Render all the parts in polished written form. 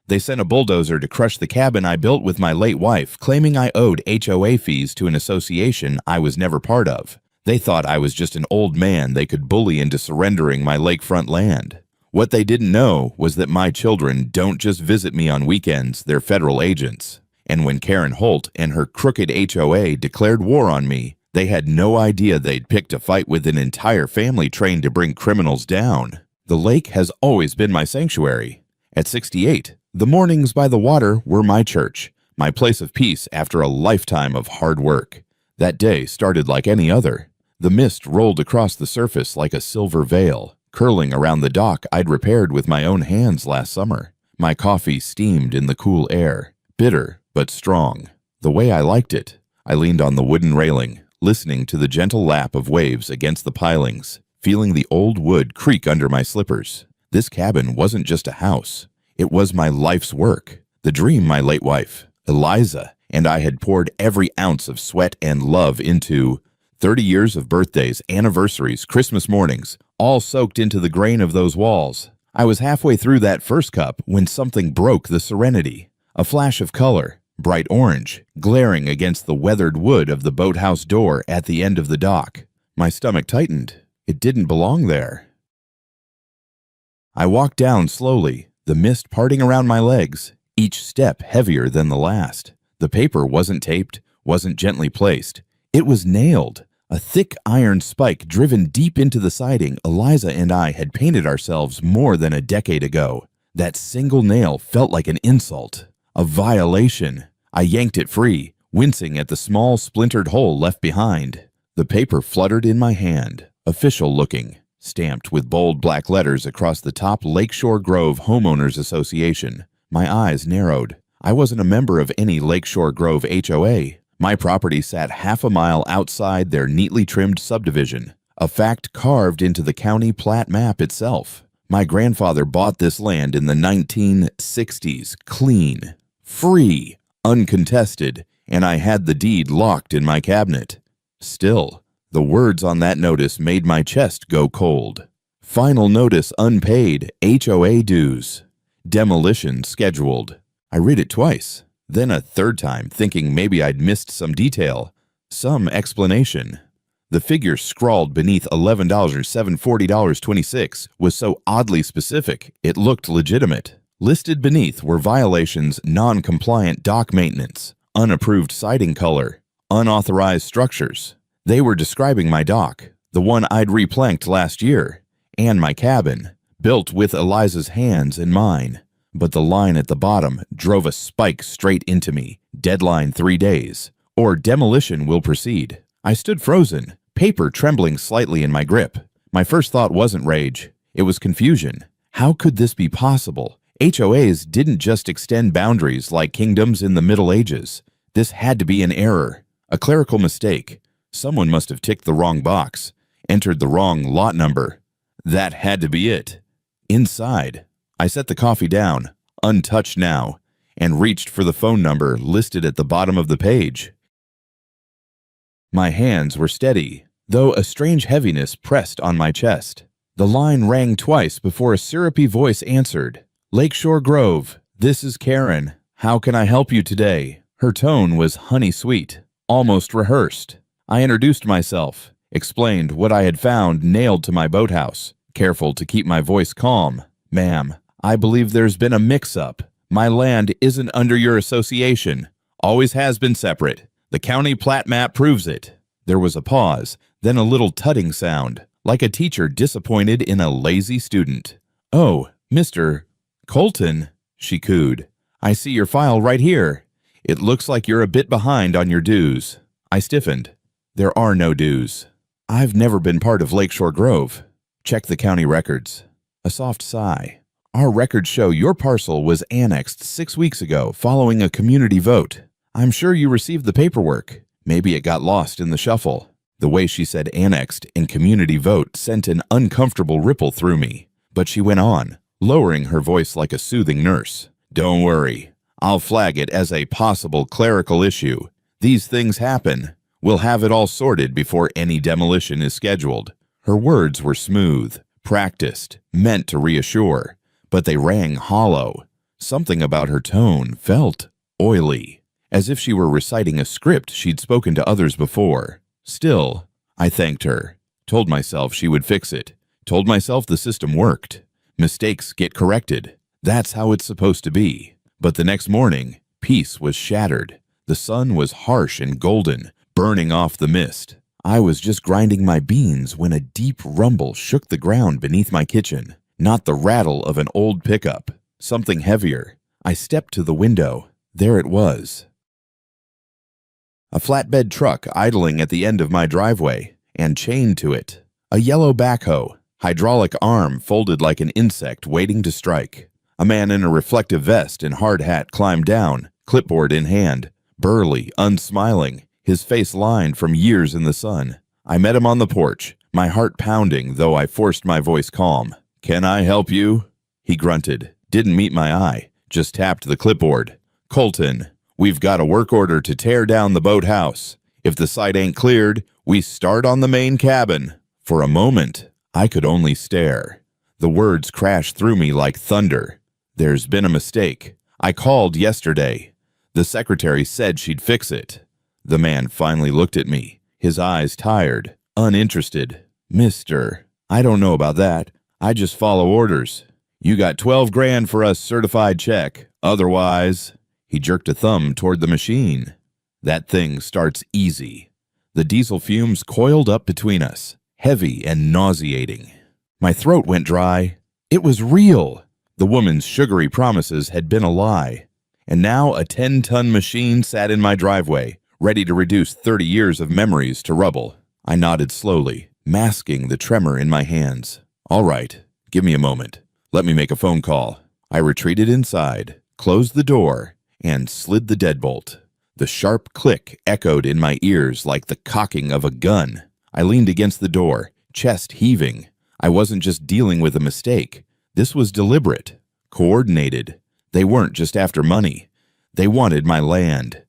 They sent a bulldozer to crush the cabin I built with my late wife, claiming I owed HOA fees to an association I was never part of. They thought I was just an old man they could bully into surrendering my lakefront land. What they didn't know was that my children don't just visit me on weekends, they're federal agents. And when Karen Holt and her crooked HOA declared war on me, they had no idea they'd picked a fight with an entire family trained to bring criminals down. The lake has always been my sanctuary. At 68, the mornings by the water were my church, my place of peace after a lifetime of hard work. That day started like any other. The mist rolled across the surface like a silver veil, curling around the dock I'd repaired with my own hands last summer. My coffee steamed in the cool air, bitter but strong, the way I liked it. I leaned on the wooden railing, listening to the gentle lap of waves against the pilings, feeling the old wood creak under my slippers. This cabin wasn't just a house. It was my life's work, the dream my late wife, Eliza, and I had poured every ounce of sweat and love into. 30 years of birthdays, anniversaries, Christmas mornings, all soaked into the grain of those walls. I was halfway through that first cup when something broke the serenity. A flash of color, bright orange, glaring against the weathered wood of the boathouse door at the end of the dock. My stomach tightened. It didn't belong there. I walked down slowly, the mist parting around my legs, each step heavier than the last. The paper wasn't taped, wasn't gently placed. It was nailed. A thick iron spike driven deep into the siding Eliza and I had painted ourselves more than a decade ago. That single nail felt like an insult, a violation. I yanked it free, wincing at the small splintered hole left behind. The paper fluttered in my hand, official looking, stamped with bold black letters across the top Lakeshore Grove Homeowners Association. My eyes narrowed. I wasn't a member of any Lakeshore Grove HOA. My property sat half a mile outside their neatly trimmed subdivision, a fact carved into the county plat map itself. My grandfather bought this land in the 1960s, clean, free, uncontested, and I had the deed locked in my cabinet. Still, the words on that notice made my chest go cold. Final notice unpaid, HOA dues. Demolition scheduled. I read it twice. Then a third time, thinking maybe I'd missed some detail, some explanation. The figure scrawled beneath $11,740.26 was so oddly specific, it looked legitimate. Listed beneath were violations: non-compliant dock maintenance, unapproved siding color, unauthorized structures. They were describing my dock, the one I'd replanked last year, and my cabin, built with Eliza's hands and mine. But the line at the bottom drove a spike straight into me. Deadline 3 days, or demolition will proceed. I stood frozen, paper trembling slightly in my grip. My first thought wasn't rage. It was confusion. How could this be possible? HOAs didn't just extend boundaries like kingdoms in the Middle Ages. This had to be an error, a clerical mistake. Someone must have ticked the wrong box, entered the wrong lot number. That had to be it. Inside, I set the coffee down, untouched now, and reached for the phone number listed at the bottom of the page. My hands were steady, though a strange heaviness pressed on my chest. The line rang twice before a syrupy voice answered. "Lakeshore Grove, this is Karen. How can I help you today?" Her tone was honey-sweet, almost rehearsed. I introduced myself, explained what I had found nailed to my boathouse, careful to keep my voice calm. "Ma'am, I believe there's been a mix-up. My land isn't under your association. Always has been separate. The county plat map proves it." There was a pause, then a little tutting sound, like a teacher disappointed in a lazy student. "Oh, Mr. Colton," she cooed. "I see your file right here. It looks like you're a bit behind on your dues." I stiffened. There are no dues. I've never been part of Lakeshore Grove. Check the county records. A soft sigh. Our records show your parcel was annexed 6 weeks ago following a community vote. I'm sure you received the paperwork. Maybe it got lost in the shuffle. The way she said annexed and community vote sent an uncomfortable ripple through me. But she went on, lowering her voice like a soothing nurse. "Don't worry. I'll flag it as a possible clerical issue. These things happen. We'll have it all sorted before any demolition is scheduled." Her words were smooth, practiced, meant to reassure, but they rang hollow. Something about her tone felt oily, as if she were reciting a script she'd spoken to others before. Still, I thanked her, told myself she would fix it, told myself the system worked. Mistakes get corrected. That's how it's supposed to be. But the next morning, peace was shattered. The sun was harsh and golden, burning off the mist. I was just grinding my beans when a deep rumble shook the ground beneath my kitchen. Not the rattle of an old pickup, something heavier. I stepped to the window. There it was. A flatbed truck idling at the end of my driveway, and chained to it, a yellow backhoe, hydraulic arm folded like an insect waiting to strike. A man in a reflective vest and hard hat climbed down, clipboard in hand, burly, unsmiling, his face lined from years in the sun. I met him on the porch, my heart pounding, though I forced my voice calm. "Can I help you?" He grunted, didn't meet my eye, just tapped the clipboard. "Colton, we've got a work order to tear down the boathouse. If the site ain't cleared, we start on the main cabin." For a moment, I could only stare. The words crashed through me like thunder. "There's been a mistake. I called yesterday. The secretary said she'd fix it." The man finally looked at me, his eyes tired, uninterested. "Mister, I don't know about that. I just follow orders. You got 12 grand for a certified check. Otherwise," he jerked a thumb toward the machine. "That thing starts easy." The diesel fumes coiled up between us, heavy and nauseating. My throat went dry. It was real. The woman's sugary promises had been a lie. And now a 10-ton machine sat in my driveway, ready to reduce 30 years of memories to rubble. I nodded slowly, masking the tremor in my hands. "All right, give me a moment. Let me make a phone call." I retreated inside, closed the door, and slid the deadbolt. The sharp click echoed in my ears like the cocking of a gun. I leaned against the door, chest heaving. I wasn't just dealing with a mistake. This was deliberate, coordinated. They weren't just after money. They wanted my land.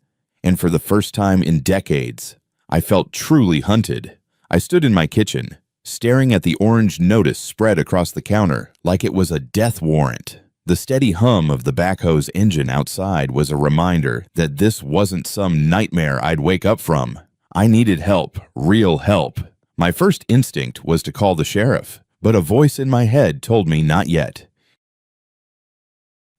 And for the first time in decades, I felt truly hunted. I stood in my kitchen, staring at the orange notice spread across the counter like it was a death warrant. The steady hum of the backhoe's engine outside was a reminder that this wasn't some nightmare I'd wake up from. I needed help, real help. My first instinct was to call the sheriff, but a voice in my head told me not yet.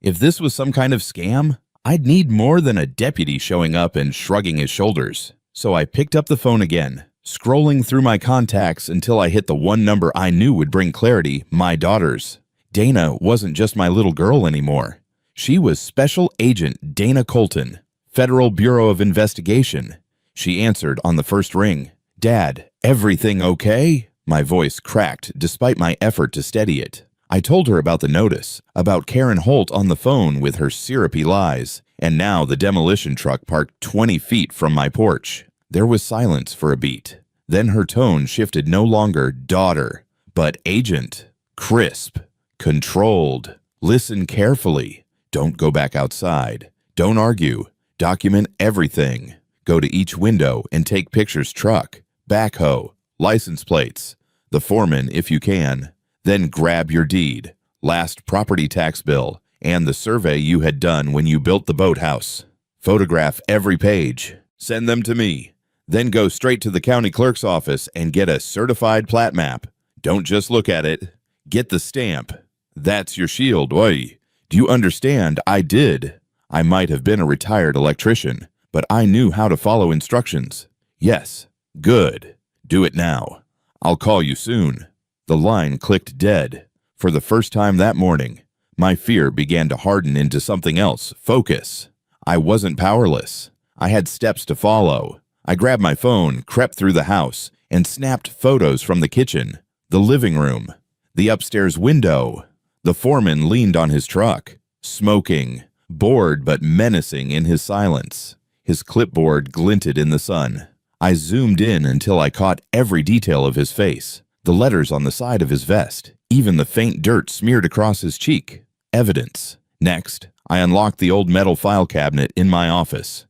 If this was some kind of scam, I'd need more than a deputy showing up and shrugging his shoulders. So I picked up the phone again, scrolling through my contacts until I hit the one number I knew would bring clarity, my daughter's. Dana wasn't just my little girl anymore. She was Special Agent Dana Colton, Federal Bureau of Investigation. She answered on the first ring. "Dad, everything okay?" My voice cracked despite my effort to steady it. I told her about the notice, about Karen Holt on the phone with her syrupy lies, and now the demolition truck parked 20 feet from my porch. There was silence for a beat. Then her tone shifted, no longer daughter, but agent. Crisp, controlled. "Listen carefully. Don't go back outside. Don't argue. Document everything. Go to each window and take pictures: truck, backhoe, license plates, the foreman if you can. Then grab your deed, last property tax bill, and the survey you had done when you built the boathouse. Photograph every page. Send them to me. Then go straight to the county clerk's office and get a certified plat map. Don't just look at it. Get the stamp. That's your shield, oi. Do you understand? I did. I might have been a retired electrician, but I knew how to follow instructions. Yes. Good. Do it now. I'll call you soon." The line clicked dead. For the first time that morning, my fear began to harden into something else: focus. I wasn't powerless. I had steps to follow. I grabbed my phone, crept through the house, and snapped photos from the kitchen, the living room, the upstairs window. The foreman leaned on his truck, smoking, bored but menacing in his silence. His clipboard glinted in the sun. I zoomed in until I caught every detail of his face, the letters on the side of his vest, even the faint dirt smeared across his cheek. Evidence. Next, I unlocked the old metal file cabinet in my office.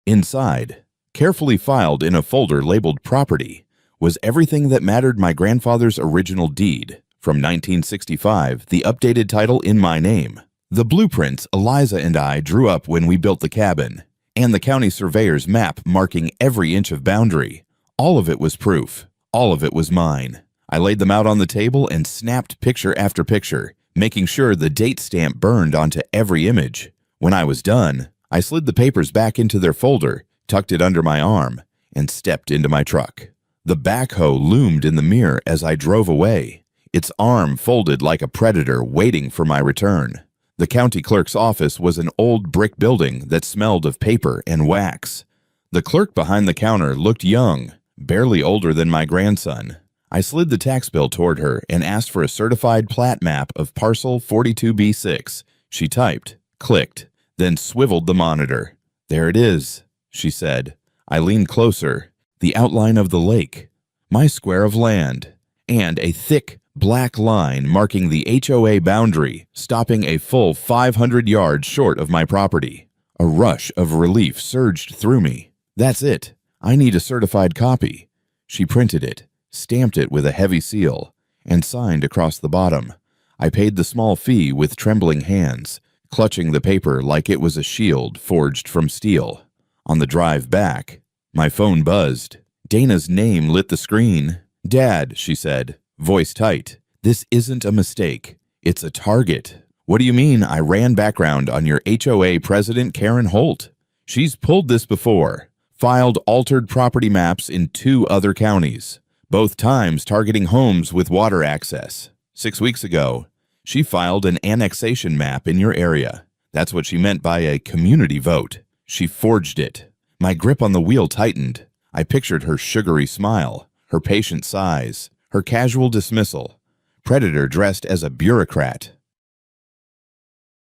Inside, carefully filed in a folder labeled Property, was everything that mattered: my grandfather's original deed, from 1965, the updated title in my name, The blueprints Eliza and I drew up when we built the cabin, and the county surveyor's map marking every inch of boundary. All of it was proof. All of it was mine. I laid them out on the table and snapped picture after picture, making sure the date stamp burned onto every image. When I was done, I slid the papers back into their folder, tucked it under my arm, and stepped into my truck. The backhoe loomed in the mirror as I drove away, its arm folded like a predator waiting for my return. The county clerk's office was an old brick building that smelled of paper and wax. The clerk behind the counter looked young, barely older than my grandson. I slid the tax bill toward her and asked for a certified plat map of parcel 42B6. She typed, clicked, then swiveled the monitor. "There it is," she said. I leaned closer. The outline of the lake, my square of land, and a thick, black line marking the HOA boundary, stopping a full 500 yards short of my property. A rush of relief surged through me. "That's it. I need a certified copy." She printed it, stamped it with a heavy seal, and signed across the bottom. I paid the small fee with trembling hands, clutching the paper like it was a shield forged from steel. On the drive back, my phone buzzed. Dana's name lit the screen. "Dad," she said, voice tight, "this isn't a mistake. It's a target." "What do you mean?" I ran background on your HOA president, Karen Holt. "She's pulled this before. Filed altered property maps in 2 other counties, both times targeting homes with water access. 6 weeks ago, she filed an annexation map in your area. That's what she meant by a community vote. She forged it." My grip on the wheel tightened. I pictured her sugary smile, her patient sighs, her casual dismissal. Predator dressed as a bureaucrat.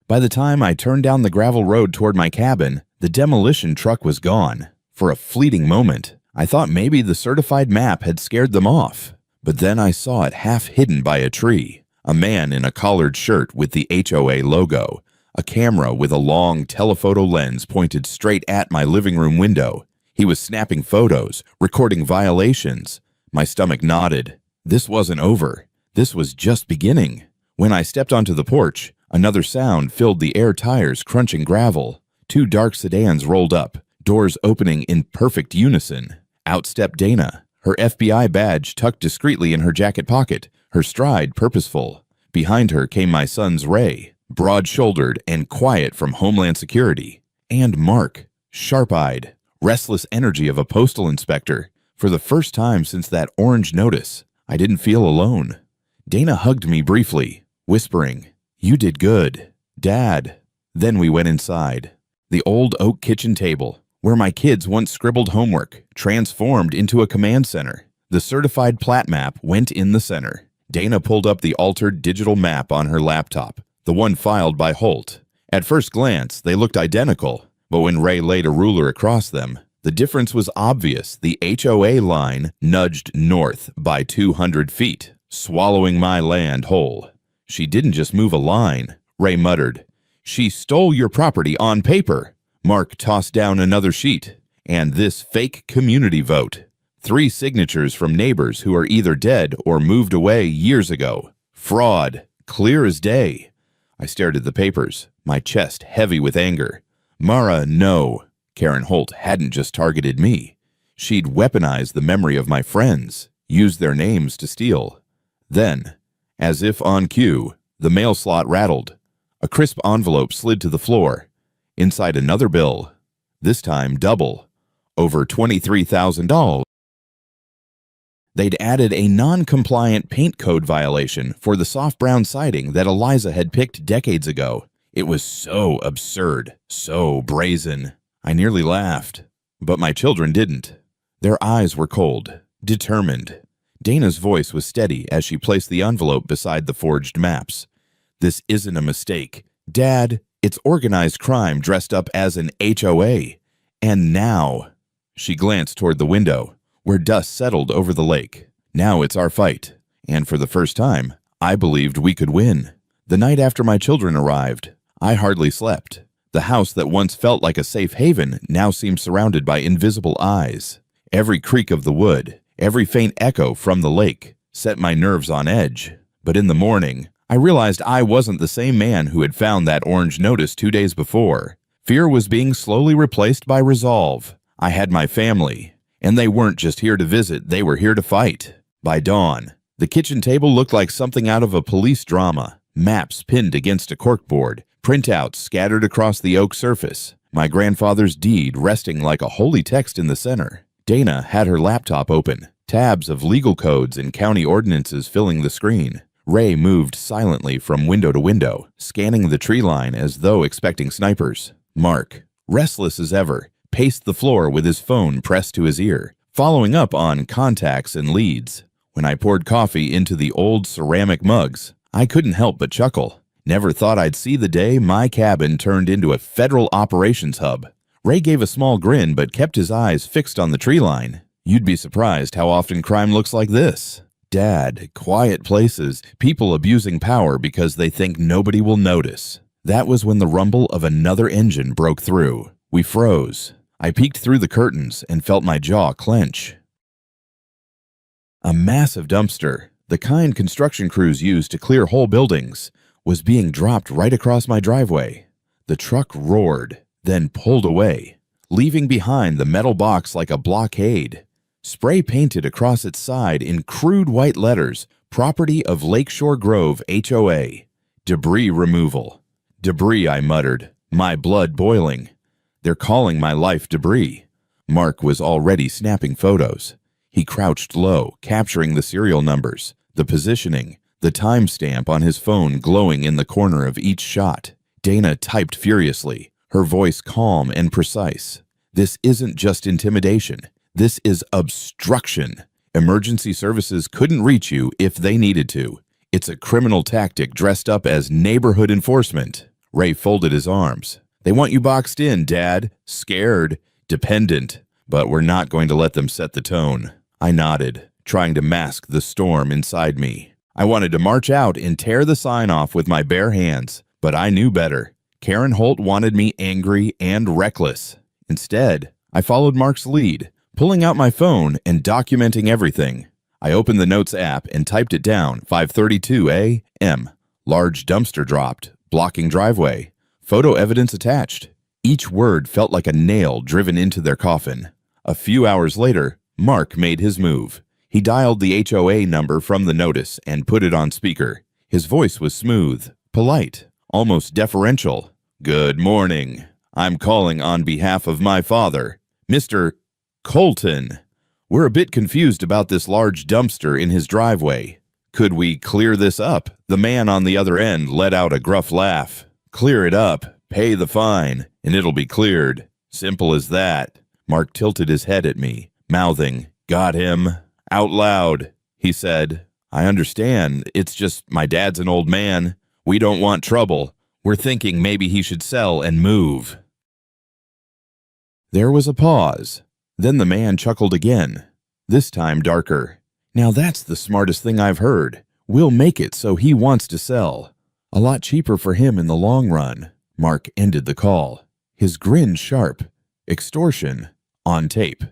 By the time I turned down the gravel road toward my cabin, the demolition truck was gone. For a fleeting moment, I thought maybe the certified map had scared them off. But then I saw it half hidden by a tree. A man in a collared shirt with the HOA logo. A camera with a long telephoto lens pointed straight at my living room window. He was snapping photos, recording violations. My stomach knotted. This wasn't over. This was just beginning. When I stepped onto the porch, another sound filled the air, tires crunching gravel. 2 dark sedans rolled up, doors opening in perfect unison. Out stepped Dana, her FBI badge tucked discreetly in her jacket pocket, her stride purposeful. Behind her came my son's Ray, broad-shouldered and quiet from Homeland Security. And Mark, sharp-eyed, restless energy of a postal inspector. For the first time since that orange notice, I didn't feel alone. Dana hugged me briefly, whispering, "You did good, Dad." Then we went inside. The old oak kitchen table, where my kids once scribbled homework, transformed into a command center. The certified plat map went in the center. Dana pulled up the altered digital map on her laptop, the one filed by Holt. At first glance, they looked identical, but when Ray laid a ruler across them, the difference was obvious. The HOA line nudged north by 200 feet, swallowing my land whole. "She didn't just move a line," Ray muttered. "She stole your property on paper." Mark tossed down another sheet. "And this fake community vote. 3 signatures from neighbors who are either dead or moved away years ago. Fraud, clear as day." I stared at the papers, my chest heavy with anger. Mara, no. Karen Holt hadn't just targeted me. She'd weaponized the memory of my friends, used their names to steal. Then, as if on cue, the mail slot rattled. A crisp envelope slid to the floor. Inside another bill, this time double, over $23,000. They'd added a non-compliant paint code violation for the soft brown siding that Eliza had picked decades ago. It was so absurd, so brazen. I nearly laughed, but my children didn't. Their eyes were cold, determined. Dana's voice was steady as she placed the envelope beside the forged maps. "This isn't a mistake. Dad, it's organized crime dressed up as an HOA. And now," she glanced toward the window, where dust settled over the lake. "Now it's our fight. And for the first time, I believed we could win." The night after my children arrived, I hardly slept. The house that once felt like a safe haven now seemed surrounded by invisible eyes. Every creak of the wood, every faint echo from the lake, set my nerves on edge. But in the morning, I realized I wasn't the same man who had found that orange notice 2 days before. Fear was being slowly replaced by resolve. I had my family, and they weren't just here to visit, they were here to fight. By dawn, the kitchen table looked like something out of a police drama. Maps pinned against a corkboard, printouts scattered across the oak surface, my grandfather's deed resting like a holy text in the center. Dana had her laptop open, tabs of legal codes and county ordinances filling the screen. Ray moved silently from window to window, scanning the tree line as though expecting snipers. Mark, restless as ever, paced the floor with his phone pressed to his ear, following up on contacts and leads. When I poured coffee into the old ceramic mugs, I couldn't help but chuckle. Never thought I'd see the day my cabin turned into a federal operations hub. Ray gave a small grin but kept his eyes fixed on the tree line. You'd be surprised how often crime looks like this. Dad, quiet places, people abusing power because they think nobody will notice. That was when the rumble of another engine broke through. We froze. I peeked through the curtains and felt my jaw clench. A massive dumpster, the kind construction crews use to clear whole buildings, was being dropped right across my driveway. The truck roared, then pulled away, leaving behind the metal box like a blockade. Spray painted across its side in crude white letters, property of Lakeshore Grove HOA. Debris removal. Debris, I muttered, my blood boiling. They're calling my life debris. Mark was already snapping photos. He crouched low, capturing the serial numbers, the positioning, the timestamp on his phone glowing in the corner of each shot. Dana typed furiously, her voice calm and precise. This isn't just intimidation. This is obstruction. Emergency services couldn't reach you if they needed to. It's a criminal tactic dressed up as neighborhood enforcement. Ray folded his arms. They want you boxed in, Dad. Scared. Dependent. But we're not going to let them set the tone. I nodded, trying to mask the storm inside me. I wanted to march out and tear the sign off with my bare hands, but I knew better. Karen Holt wanted me angry and reckless. Instead, I followed Mark's lead, pulling out my phone and documenting everything. I opened the Notes app and typed it down, 5:32 a.m. Large dumpster dropped, blocking driveway. Photo evidence attached. Each word felt like a nail driven into their coffin. A few hours later, Mark made his move. He dialed the HOA number from the notice and put it on speaker. His voice was smooth, polite, almost deferential. Good morning. I'm calling on behalf of my father, Mr. Colton. We're a bit confused about this large dumpster in his driveway. Could we clear this up? The man on the other end let out a gruff laugh. Clear it up, pay the fine, and it'll be cleared. Simple as that. Mark tilted his head at me, mouthing, "Got him." Out loud, he said, "I understand. It's just my dad's an old man. We don't want trouble. We're thinking maybe he should sell and move." There was a pause. Then the man chuckled again, this time darker. "Now that's the smartest thing I've heard. We'll make it so he wants to sell. A lot cheaper for him in the long run." Mark ended the call, his grin sharp. Extortion. On tape.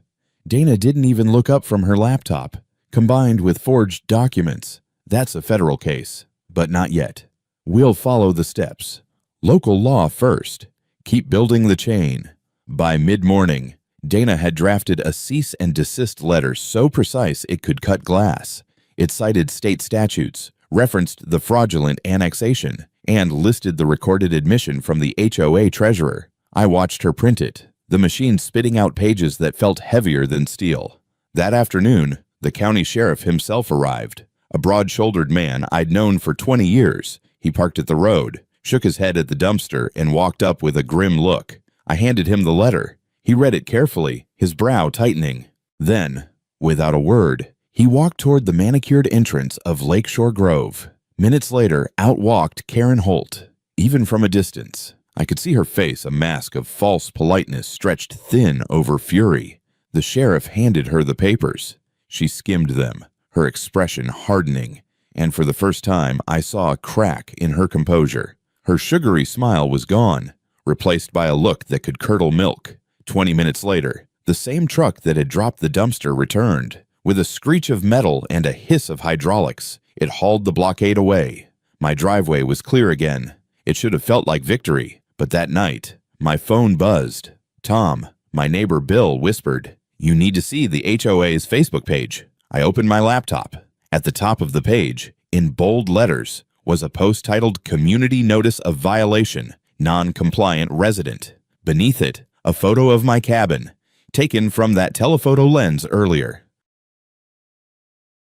Dana didn't even look up from her laptop. Combined with forged documents. That's a federal case. But not yet. We'll follow the steps. Local law first. Keep building the chain. By mid-morning, Dana had drafted a cease and desist letter so precise it could cut glass. It cited state statutes, referenced the fraudulent annexation, and listed the recorded admission from the HOA treasurer. I watched her print it, the machine spitting out pages that felt heavier than steel. That afternoon, the county sheriff himself arrived, a broad-shouldered man I'd known for 20 years. He parked at the road, shook his head at the dumpster, and walked up with a grim look. I handed him the letter. He read it carefully, his brow tightening. Then, without a word, he walked toward the manicured entrance of Lakeshore Grove. Minutes later, out walked Karen Holt. Even from a distance, I could see her face, a mask of false politeness stretched thin over fury. The sheriff handed her the papers. She skimmed them, her expression hardening, and for the first time I saw a crack in her composure. Her sugary smile was gone, replaced by a look that could curdle milk. 20 minutes later, the same truck that had dropped the dumpster returned. With a screech of metal and a hiss of hydraulics, it hauled the blockade away. My driveway was clear again. It should have felt like victory, but that night, my phone buzzed. Tom, my neighbor Bill, whispered, "You need to see the HOA's Facebook page." I opened my laptop. At the top of the page, in bold letters, was a post titled "Community Notice of Violation, Non-Compliant Resident." Beneath it, a photo of my cabin, taken from that telephoto lens earlier.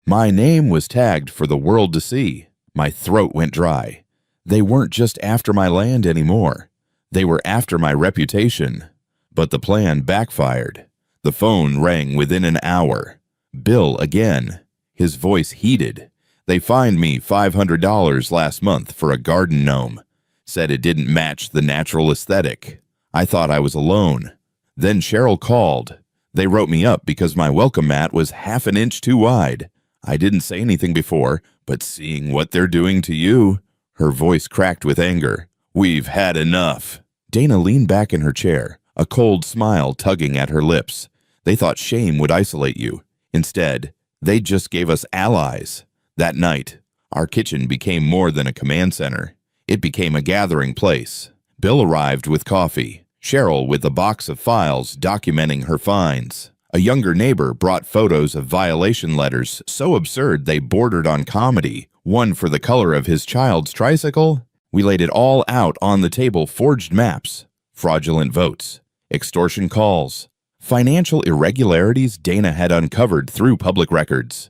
My name was tagged for the world to see. My throat went dry. They weren't just after my land anymore. They were after my reputation. But the plan backfired. The phone rang within an hour. Bill again. His voice heated. "They fined me $500 last month for a garden gnome. Said it didn't match the natural aesthetic. I thought I was alone. Then Cheryl called. They wrote me up because my welcome mat was half an inch too wide. I didn't say anything before, but seeing what they're doing to you..." Her voice cracked with anger. "We've had enough." Dana leaned back in her chair, a cold smile tugging at her lips. They thought shame would isolate you. Instead, they just gave us allies. That night, our kitchen became more than a command center. It became a gathering place. Bill arrived with coffee. Cheryl with a box of files documenting her fines. A younger neighbor brought photos of violation letters so absurd they bordered on comedy, one for the color of his child's tricycle. We laid it all out on the table: forged maps, fraudulent votes, extortion calls, financial irregularities Dana had uncovered through public records.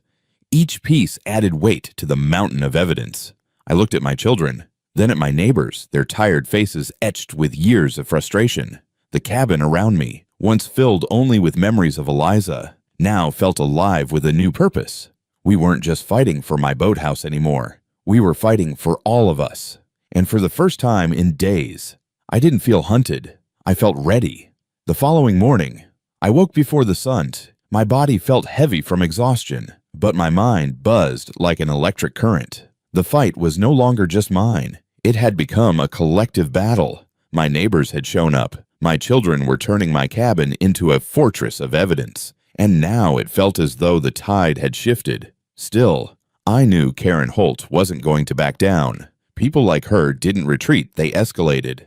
Each piece added weight to the mountain of evidence. I looked at my children, then at my neighbors, their tired faces etched with years of frustration. The cabin around me, once filled only with memories of Eliza, now felt alive with a new purpose. We weren't just fighting for my boathouse anymore. We were fighting for all of us. And for the first time in days, I didn't feel hunted. I felt ready. The following morning, I woke before the sun. My body felt heavy from exhaustion, but my mind buzzed like an electric current. The fight was no longer just mine. It had become a collective battle. My neighbors had shown up. My children were turning my cabin into a fortress of evidence. And now it felt as though the tide had shifted. Still, I knew Karen Holt wasn't going to back down. People like her didn't retreat, they escalated.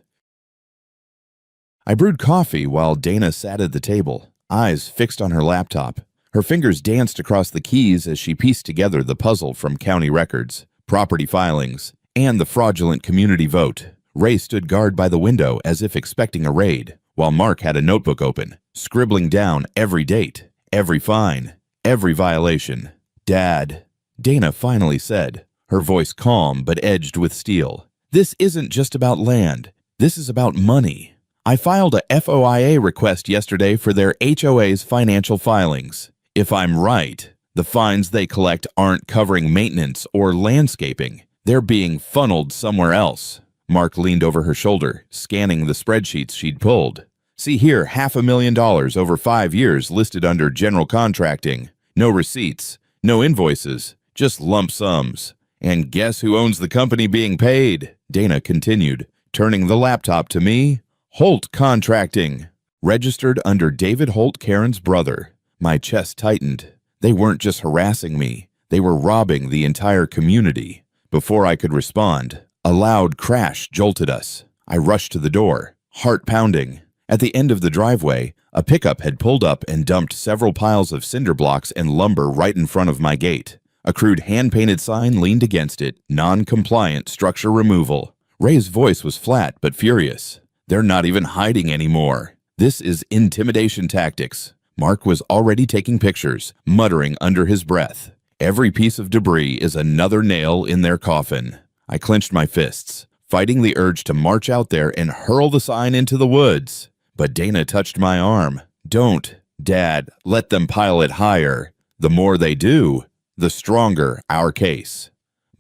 I brewed coffee while Dana sat at the table, eyes fixed on her laptop. Her fingers danced across the keys as she pieced together the puzzle from county records, property filings, and the fraudulent community vote. Ray stood guard by the window as if expecting a raid, while Mark had a notebook open, scribbling down every date, every fine, every violation. "Dad," Dana finally said, her voice calm but edged with steel. "This isn't just about land. This is about money. I filed a FOIA request yesterday for their HOA's financial filings. If I'm right, the fines they collect aren't covering maintenance or landscaping. They're being funneled somewhere else." Mark leaned over her shoulder, scanning the spreadsheets she'd pulled. "See here, $500,000 over 5 years listed under general contracting. No receipts, no invoices, just lump sums. And guess who owns the company being paid?" Dana continued, turning the laptop to me. "Holt Contracting, registered under David Holt, Karen's brother." My chest tightened. They weren't just harassing me. They were robbing the entire community. Before I could respond, a loud crash jolted us. I rushed to the door, heart pounding. At the end of the driveway, a pickup had pulled up and dumped several piles of cinder blocks and lumber right in front of my gate. A crude hand-painted sign leaned against it: "Non-compliant structure removal." Ray's voice was flat but furious. "They're not even hiding anymore. This is intimidation tactics." Mark was already taking pictures, muttering under his breath. "Every piece of debris is another nail in their coffin." I clenched my fists, fighting the urge to march out there and hurl the sign into the woods. But Dana touched my arm. "Don't, Dad. Let them pile it higher. The more they do, the stronger our case."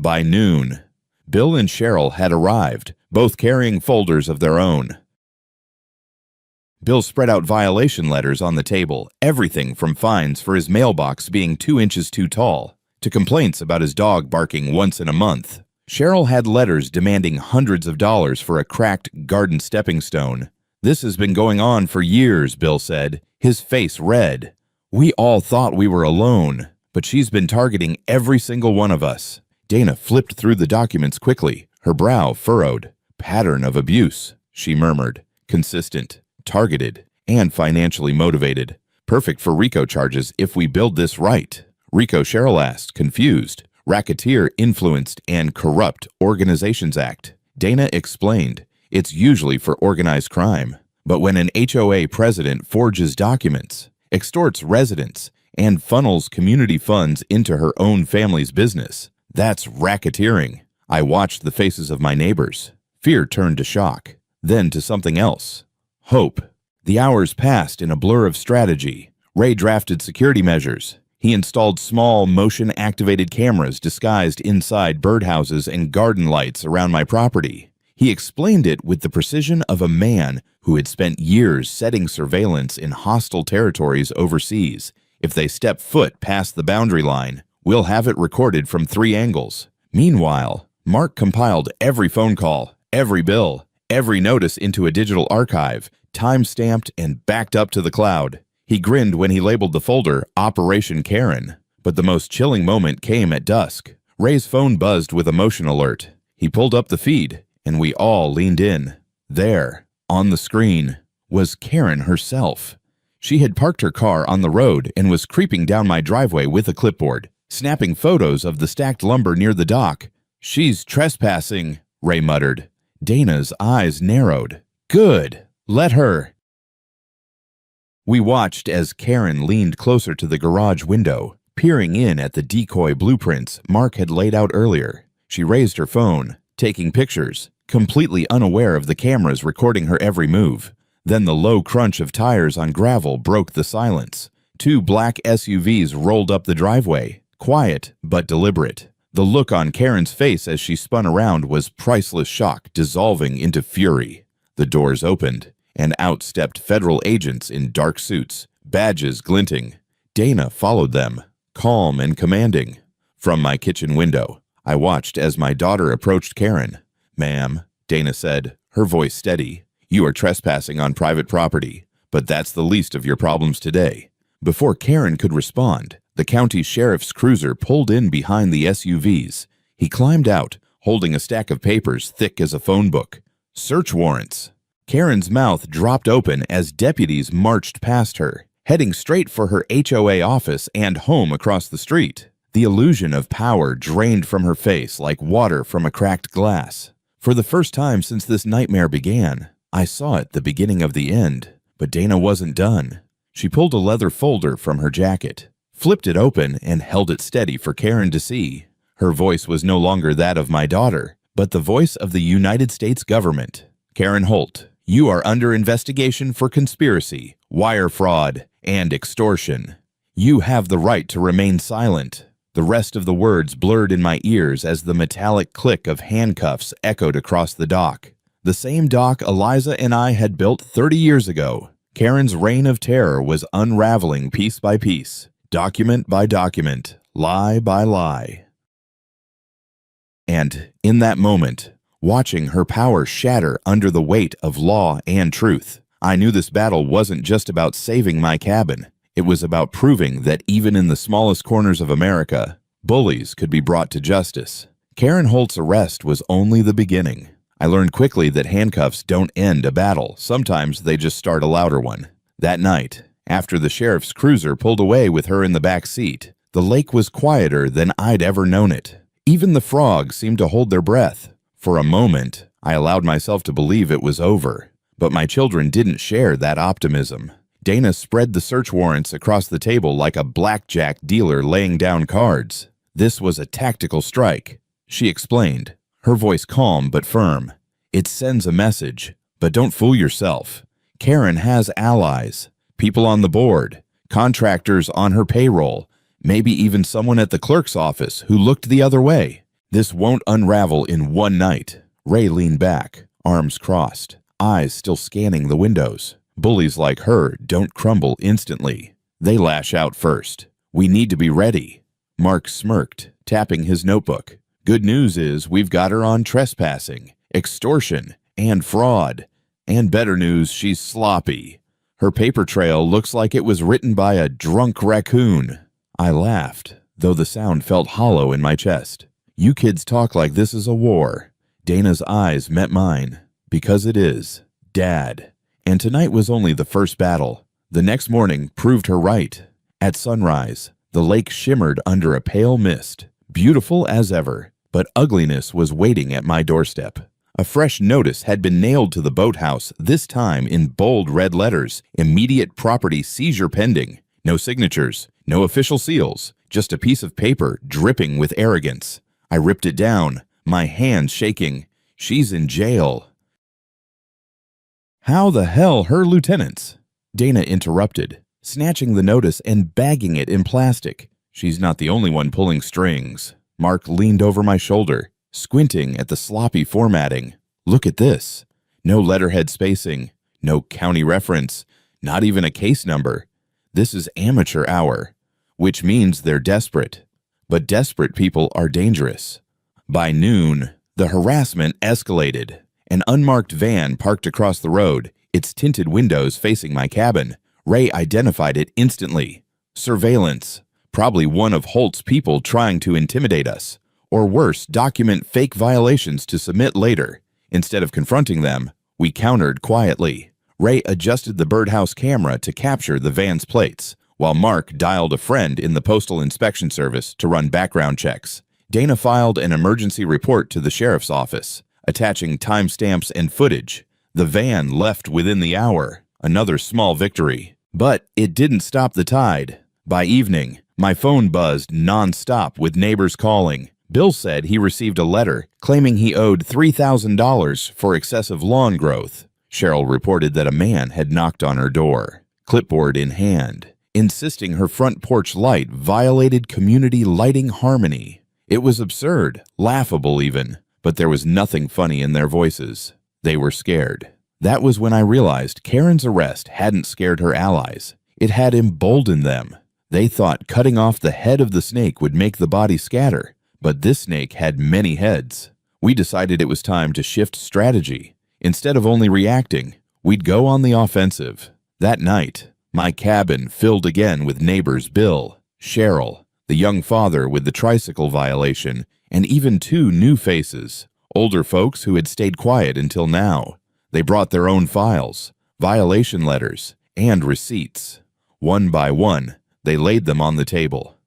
By noon, Bill and Cheryl had arrived, both carrying folders of their own. Bill spread out violation letters on the table, everything from fines for his mailbox being 2 inches too tall, to complaints about his dog barking once in a month. Cheryl had letters demanding hundreds of dollars for a cracked garden stepping stone. "This has been going on for years," Bill said, his face red. "We all thought we were alone, but she's been targeting every single one of us." Dana flipped through the documents quickly, her brow furrowed. Pattern of abuse, she murmured. Consistent, targeted, and financially motivated. Perfect for RICO charges if we build this right. RICO, Cheryl asked, confused. Racketeer Influenced and Corrupt Organizations Act. Dana explained, it's usually for organized crime. But when an HOA president forges documents, extorts residents, and funnels community funds into her own family's business, that's racketeering. I watched the faces of my neighbors. Fear turned to shock, then to something else. Hope. The hours passed in a blur of strategy. Ray drafted security measures. He installed small, motion-activated cameras disguised inside birdhouses and garden lights around my property. He explained it with the precision of a man who had spent years setting surveillance in hostile territories overseas. If they step foot past the boundary line, we'll have it recorded from 3 angles. Meanwhile, Mark compiled every phone call, every bill, every notice into a digital archive, time-stamped and backed up to the cloud. He grinned when he labeled the folder Operation Karen. But the most chilling moment came at dusk. Ray's phone buzzed with a motion alert. He pulled up the feed, and we all leaned in. There, on the screen, was Karen herself. She had parked her car on the road and was creeping down my driveway with a clipboard, snapping photos of the stacked lumber near the dock. She's trespassing, Ray muttered. Dana's eyes narrowed. Good. Let her. We watched as Karen leaned closer to the garage window, peering in at the decoy blueprints Mark had laid out earlier. She raised her phone, taking pictures, completely unaware of the cameras recording her every move. Then the low crunch of tires on gravel broke the silence. 2 black SUVs rolled up the driveway, quiet but deliberate. The look on Karen's face as she spun around was priceless shock dissolving into fury. The doors opened, and out stepped federal agents in dark suits, badges glinting. Dana followed them, calm and commanding. From my kitchen window, I watched as my daughter approached Karen. Ma'am, Dana said, her voice steady. You are trespassing on private property, but that's the least of your problems today. Before Karen could respond, the county sheriff's cruiser pulled in behind the SUVs. He climbed out, holding a stack of papers thick as a phone book. Search warrants. Karen's mouth dropped open as deputies marched past her, heading straight for her HOA office and home across the street. The illusion of power drained from her face like water from a cracked glass. For the first time since this nightmare began, I saw it the beginning of the end. But Dana wasn't done. She pulled a leather folder from her jacket, flipped it open, and held it steady for Karen to see. Her voice was no longer that of my daughter, but the voice of the United States government. Karen Holt, you are under investigation for conspiracy, wire fraud, and extortion. You have the right to remain silent. The rest of the words blurred in my ears as the metallic click of handcuffs echoed across the dock. The same dock Eliza and I had built 30 years ago. Karen's reign of terror was unraveling piece by piece, document by document, lie by lie. And in that moment, watching her power shatter under the weight of law and truth, I knew this battle wasn't just about saving my cabin. It was about proving that even in the smallest corners of America, bullies could be brought to justice. Karen Holt's arrest was only the beginning. I learned quickly that handcuffs don't end a battle. Sometimes they just start a louder one. That night, after the sheriff's cruiser pulled away with her in the back seat, the lake was quieter than I'd ever known it. Even the frogs seemed to hold their breath. For a moment, I allowed myself to believe it was over. But my children didn't share that optimism. Dana spread the search warrants across the table like a blackjack dealer laying down cards. This was a tactical strike, she explained, her voice calm but firm. It sends a message, but don't fool yourself. Karen has allies, people on the board, contractors on her payroll, maybe even someone at the clerk's office who looked the other way. This won't unravel in one night. Ray leaned back, arms crossed, eyes still scanning the windows. Bullies like her don't crumble instantly. They lash out first. We need to be ready. Mark smirked, tapping his notebook. Good news is we've got her on trespassing, extortion, and fraud. And better news, she's sloppy. Her paper trail looks like it was written by a drunk raccoon. I laughed, though the sound felt hollow in my chest. You kids talk like this is a war. Dana's eyes met mine. Because it is. Dad. And tonight was only the first battle. The next morning proved her right. At sunrise, the lake shimmered under a pale mist, beautiful as ever, but ugliness was waiting at my doorstep. A fresh notice had been nailed to the boathouse, this time in bold red letters, immediate property seizure pending. No signatures, no official seals, just a piece of paper dripping with arrogance. I ripped it down, my hands shaking. She's in jail. How the hell her lieutenants? Dana interrupted, snatching the notice and bagging it in plastic. She's not the only one pulling strings. Mark leaned over my shoulder, squinting at the sloppy formatting. Look at this. No letterhead spacing, no county reference, not even a case number. This is amateur hour, which means they're desperate. But desperate people are dangerous. By noon, the harassment escalated. An unmarked van parked across the road, its tinted windows facing my cabin. Ray identified it instantly. Surveillance. Probably one of Holt's people trying to intimidate us. Or worse, document fake violations to submit later. Instead of confronting them, we countered quietly. Ray adjusted the birdhouse camera to capture the van's plates, while Mark dialed a friend in the Postal Inspection Service to run background checks. Dana filed an emergency report to the sheriff's office, attaching timestamps and footage. The van left within the hour, another small victory. But it didn't stop the tide. By evening, my phone buzzed non-stop with neighbors calling. Bill said he received a letter claiming he owed $3,000 for excessive lawn growth. Cheryl reported that a man had knocked on her door, clipboard in hand, insisting her front porch light violated community lighting harmony. It was absurd, laughable even, but there was nothing funny in their voices. They were scared. That was when I realized Karen's arrest hadn't scared her allies. It had emboldened them. They thought cutting off the head of the snake would make the body scatter, but this snake had many heads. We decided it was time to shift strategy. Instead of only reacting, we'd go on the offensive. That night, my cabin filled again with neighbors Bill, Cheryl, the young father with the tricycle violation, and even two new faces, older folks who had stayed quiet until now. They brought their own files, violation letters, and receipts. One by one, they laid them on the table.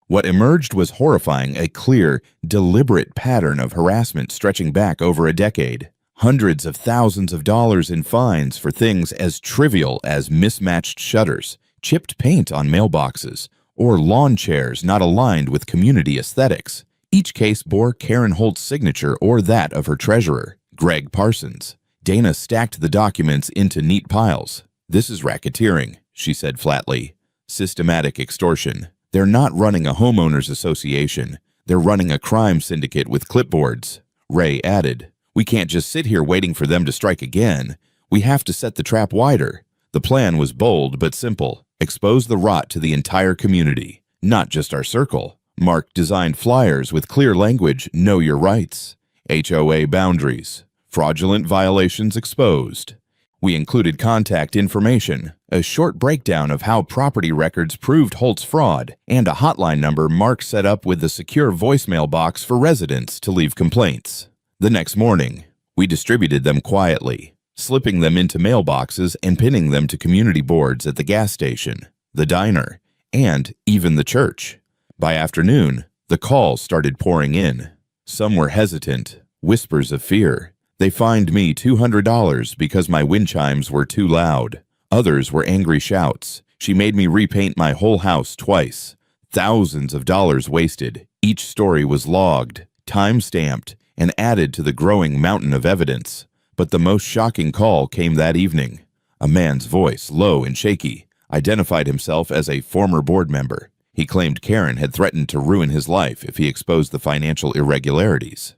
What emerged was horrifying, a clear, deliberate pattern of harassment stretching back over a decade. Hundreds of thousands of dollars in fines for things as trivial as mismatched shutters, chipped paint on mailboxes, or lawn chairs not aligned with community aesthetics. Each case bore Karen Holt's signature or that of her treasurer, Greg Parsons. Dana stacked the documents into neat piles. This is racketeering, she said flatly. Systematic extortion. They're not running a homeowners association. They're running a crime syndicate with clipboards. Ray added, we can't just sit here waiting for them to strike again. We have to set the trap wider. The plan was bold but simple. Expose the rot to the entire community, not just our circle. Mark designed flyers with clear language, know your rights. HOA boundaries. Fraudulent violations exposed. We included contact information, a short breakdown of how property records proved Holt's fraud, and a hotline number Mark set up with a secure voicemail box for residents to leave complaints. The next morning, we distributed them quietly, slipping them into mailboxes and pinning them to community boards at the gas station, the diner, and even the church. By afternoon, the calls started pouring in. Some were hesitant, whispers of fear. They fined me $200 because my wind chimes were too loud. Others were angry shouts. She made me repaint my whole house twice. Thousands of dollars wasted. Each story was logged, time-stamped, and added to the growing mountain of evidence. But the most shocking call came that evening. A man's voice, low and shaky, identified himself as a former board member. He claimed Karen had threatened to ruin his life if he exposed the financial irregularities.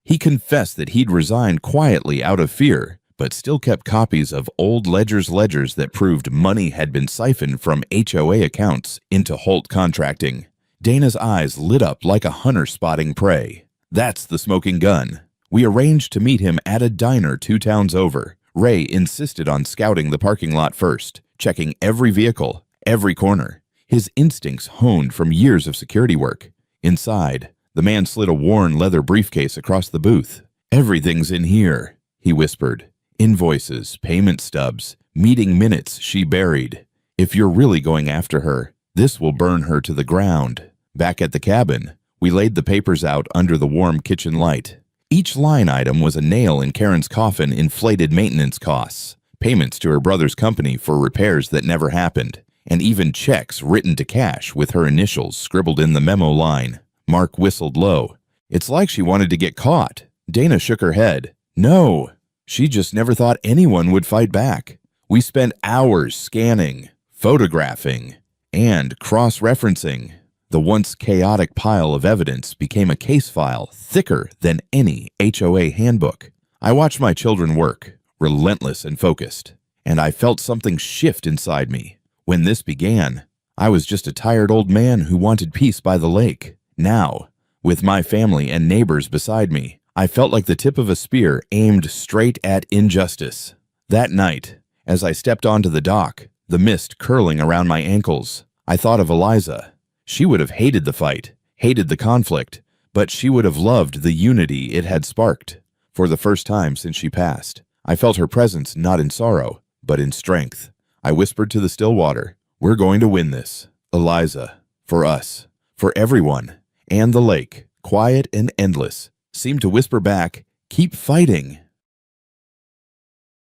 He confessed that he'd resigned quietly out of fear, but still kept copies of old ledgers that proved money had been siphoned from HOA accounts into Holt Contracting. Dana's eyes lit up like a hunter spotting prey. That's the smoking gun. We arranged to meet him at a diner 2 towns over. Ray insisted on scouting the parking lot first, checking every vehicle, every corner. his instincts honed from years of security work. Inside, the man slid a worn leather briefcase across the booth. "Everything's in here," he whispered. "Invoices, payment stubs, meeting minutes she buried. If you're really going after her, this will burn her to the ground." Back at the cabin, we laid the papers out under the warm kitchen light. Each line item was a nail in Karen's coffin, inflated maintenance costs, payments to her brother's company for repairs that never happened, and even checks written to cash with her initials scribbled in the memo line. Mark whistled low. "It's like she wanted to get caught." Dana shook her head. "No, she just never thought anyone would fight back. We spent hours scanning, photographing, and cross-referencing. The once chaotic pile of evidence became a case file thicker than any HOA handbook. I watched my children work, relentless and focused, and I felt something shift inside me. When this began, I was just a tired old man who wanted peace by the lake. Now, with my family and neighbors beside me, I felt like the tip of a spear aimed straight at injustice. That night, as I stepped onto the dock, the mist curling around my ankles, I thought of Eliza. She would have hated the fight, hated the conflict, but she would have loved the unity it had sparked. For the first time since she passed, I felt her presence not in sorrow, but in strength. I whispered to the still water, "We're going to win this, Eliza, for us, for everyone." And the lake, quiet and endless, seemed to whisper back, "Keep fighting."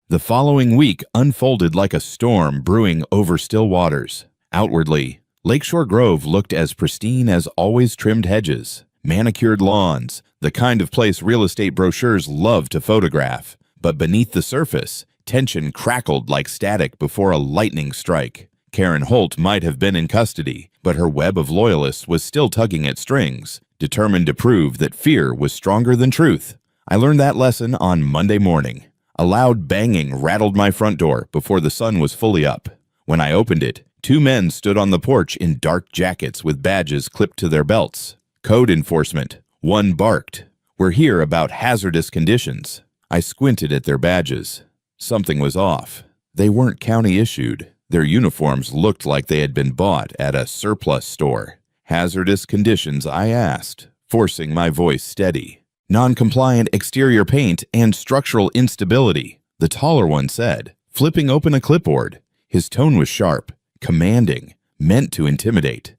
The following week unfolded like a storm brewing over still waters. Outwardly, Lakeshore Grove looked as pristine as always trimmed hedges, manicured lawns, the kind of place real estate brochures love to photograph. But beneath the surface, tension crackled like static before a lightning strike. Karen Holt might have been in custody, but her web of loyalists was still tugging at strings, determined to prove that fear was stronger than truth. I learned that lesson on Monday morning. A loud banging rattled my front door before the sun was fully up. When I opened it, 2 men stood on the porch in dark jackets with badges clipped to their belts. Code enforcement. One barked, "We're here about hazardous conditions." I squinted at their badges. Something was off. They weren't county issued. Their uniforms looked like they had been bought at a surplus store. "Hazardous conditions?" I asked, forcing my voice steady. "Non-compliant exterior paint and structural instability," the taller one said, flipping open a clipboard. His tone was sharp, commanding, meant to intimidate.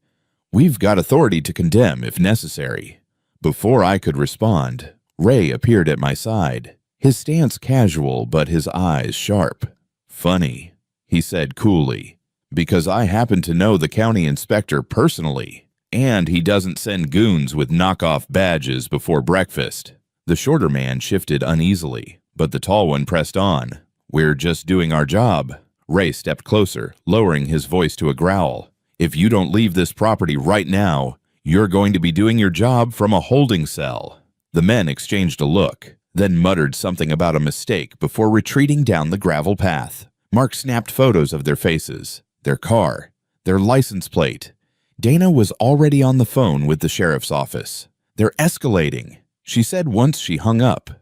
"We've got authority to condemn if necessary." Before I could respond, Ray appeared at my side, his stance casual but his eyes sharp. "Funny," he said coolly, "because I happen to know the county inspector personally, and he doesn't send goons with knockoff badges before breakfast." The shorter man shifted uneasily, but the tall one pressed on. "We're just doing our job." Ray stepped closer, lowering his voice to a growl. "If you don't leave this property right now, you're going to be doing your job from a holding cell." The men exchanged a look, then muttered something about a mistake before retreating down the gravel path. Mark snapped photos of their faces, their car, their license plate. Dana was already on the phone with the sheriff's office. "They're escalating," she said once she hung up.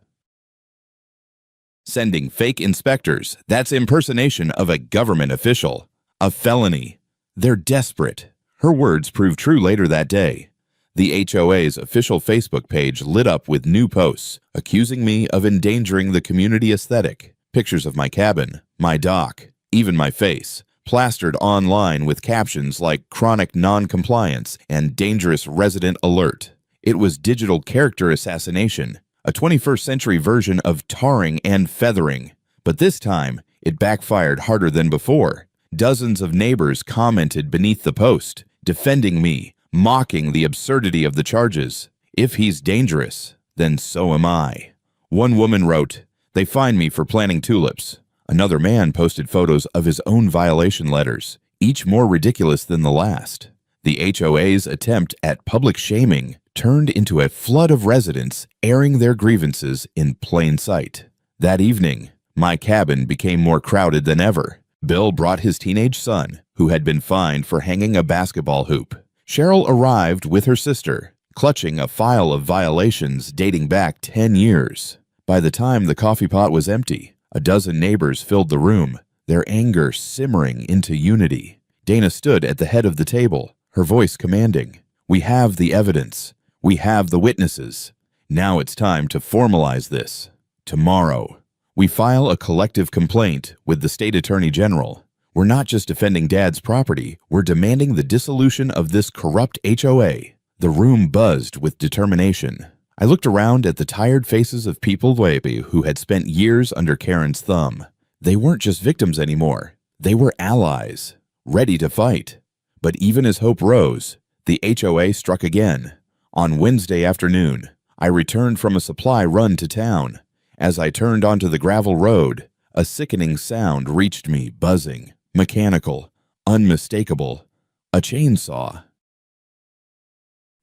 "Sending fake inspectors, that's impersonation of a government official. A felony. They're desperate." Her words proved true later that day. The HOA's official Facebook page lit up with new posts, accusing me of endangering the community aesthetic. Pictures of my cabin, my dock, even my face, plastered online with captions like "chronic non-compliance" and "dangerous resident alert." It was digital character assassination, a 21st century version of tarring and feathering. But this time, it backfired harder than before. Dozens of neighbors commented beneath the post, defending me, mocking the absurdity of the charges. "If he's dangerous, then so am I." One woman wrote, "They fined me for planting tulips." Another man posted photos of his own violation letters, each more ridiculous than the last. The HOA's attempt at public shaming turned into a flood of residents airing their grievances in plain sight. That evening, my cabin became more crowded than ever. Bill brought his teenage son, who had been fined for hanging a basketball hoop. Cheryl arrived with her sister, clutching a file of violations dating back 10 years. By the time the coffee pot was empty, a dozen neighbors filled the room, their anger simmering into unity. Dana stood at the head of the table, her voice commanding. We have the evidence. We have the witnesses. Now it's time to formalize this. Tomorrow, we file a collective complaint with the state attorney general. We're not just defending Dad's property, we're demanding the dissolution of this corrupt HOA. The room buzzed with determination. I looked around at the tired faces of people who had spent years under Karen's thumb. They weren't just victims anymore. They were allies, ready to fight. But even as hope rose, the HOA struck again. On Wednesday afternoon, I returned from a supply run to town. As I turned onto the gravel road, a sickening sound reached me, buzzing, mechanical, unmistakable, a chainsaw.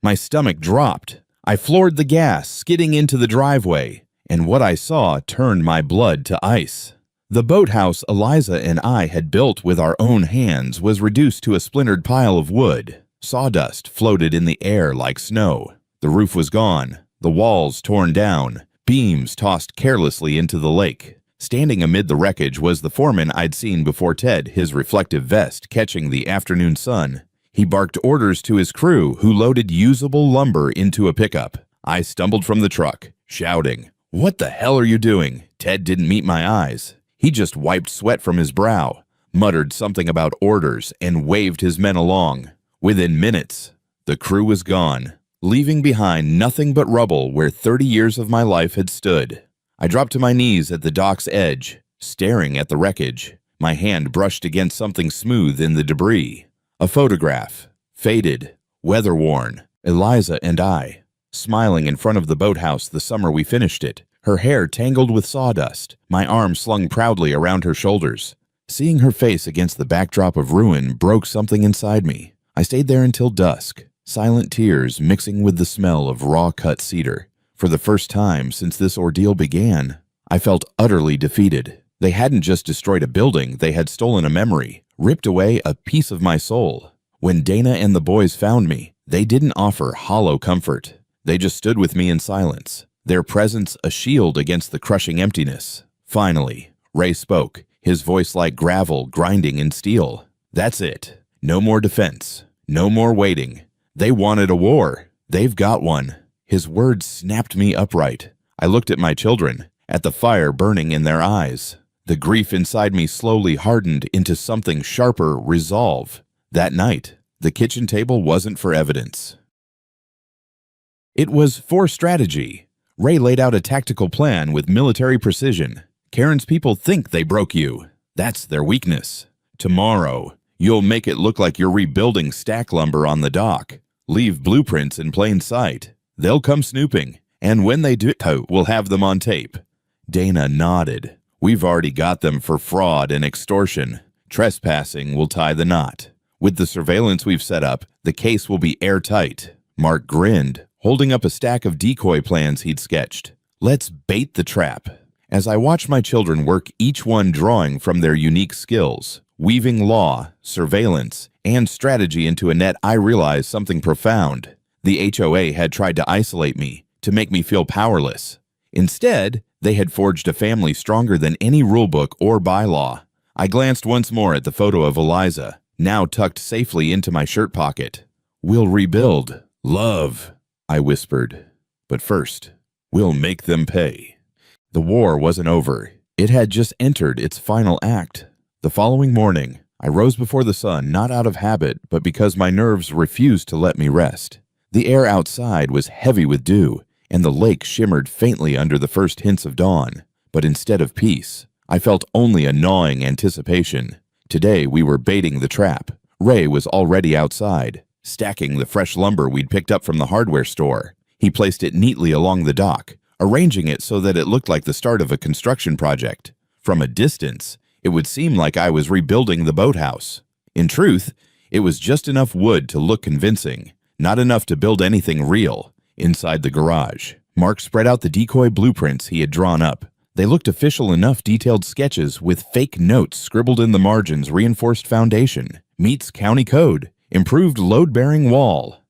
My stomach dropped. I floored the gas, skidding into the driveway, and what I saw turned my blood to ice. The boathouse Eliza and I had built with our own hands was reduced to a splintered pile of wood. Sawdust floated in the air like snow. The roof was gone, the walls torn down, beams tossed carelessly into the lake. Standing amid the wreckage was the foreman I'd seen before Ted, his reflective vest catching the afternoon sun. He barked orders to his crew, who loaded usable lumber into a pickup. I stumbled from the truck, shouting, "What the hell are you doing?" Ted didn't meet my eyes. He just wiped sweat from his brow, muttered something about orders, and waved his men along. Within minutes, the crew was gone, leaving behind nothing but rubble where 30 years of my life had stood. I dropped to my knees at the dock's edge, staring at the wreckage. My hand brushed against something smooth in the debris. A photograph, faded, weather-worn, Eliza and I, smiling in front of the boathouse the summer we finished it, her hair tangled with sawdust, my arm slung proudly around her shoulders. Seeing her face against the backdrop of ruin broke something inside me. I stayed there until dusk, silent tears mixing with the smell of raw-cut cedar. For the first time since this ordeal began, I felt utterly defeated. They hadn't just destroyed a building, they had stolen a memory, ripped away a piece of my soul. When Dana and the boys found me, they didn't offer hollow comfort. They just stood with me in silence, their presence a shield against the crushing emptiness. Finally, Ray spoke, his voice like gravel grinding in steel. That's it. No more defense. No more waiting. They wanted a war. They've got one. His words snapped me upright. I looked at my children, at the fire burning in their eyes. The grief inside me slowly hardened into something sharper, resolve. That night, the kitchen table wasn't for evidence. It was for strategy. Ray laid out a tactical plan with military precision. Karen's people think they broke you. That's their weakness. Tomorrow, you'll make it look like you're rebuilding stack lumber on the dock. Leave blueprints in plain sight. They'll come snooping, and when they do, we'll have them on tape. Dana nodded. We've already got them for fraud and extortion. Trespassing will tie the knot. With the surveillance we've set up, the case will be airtight. Mark grinned, holding up a stack of decoy plans he'd sketched. Let's bait the trap. As I watched my children work, each one drawing from their unique skills, weaving law, surveillance, and strategy into a net, I realized something profound. The HOA had tried to isolate me, to make me feel powerless. Instead, they had forged a family stronger than any rulebook or bylaw. I glanced once more at the photo of Eliza, now tucked safely into my shirt pocket. We'll rebuild. Love, I whispered. But first, we'll make them pay. The war wasn't over. It had just entered its final act. The following morning, I rose before the sun, not out of habit, but because my nerves refused to let me rest. The air outside was heavy with dew, and the lake shimmered faintly under the first hints of dawn. But instead of peace, I felt only a gnawing anticipation. Today we were baiting the trap. Ray was already outside, stacking the fresh lumber we'd picked up from the hardware store. He placed it neatly along the dock, arranging it so that it looked like the start of a construction project. From a distance, it would seem like I was rebuilding the boathouse. In truth, it was just enough wood to look convincing, not enough to build anything real. Inside the garage, Mark spread out the decoy blueprints he had drawn up. They looked official enough, detailed sketches with fake notes scribbled in the margins, reinforced foundation, meets county code, improved load-bearing wall.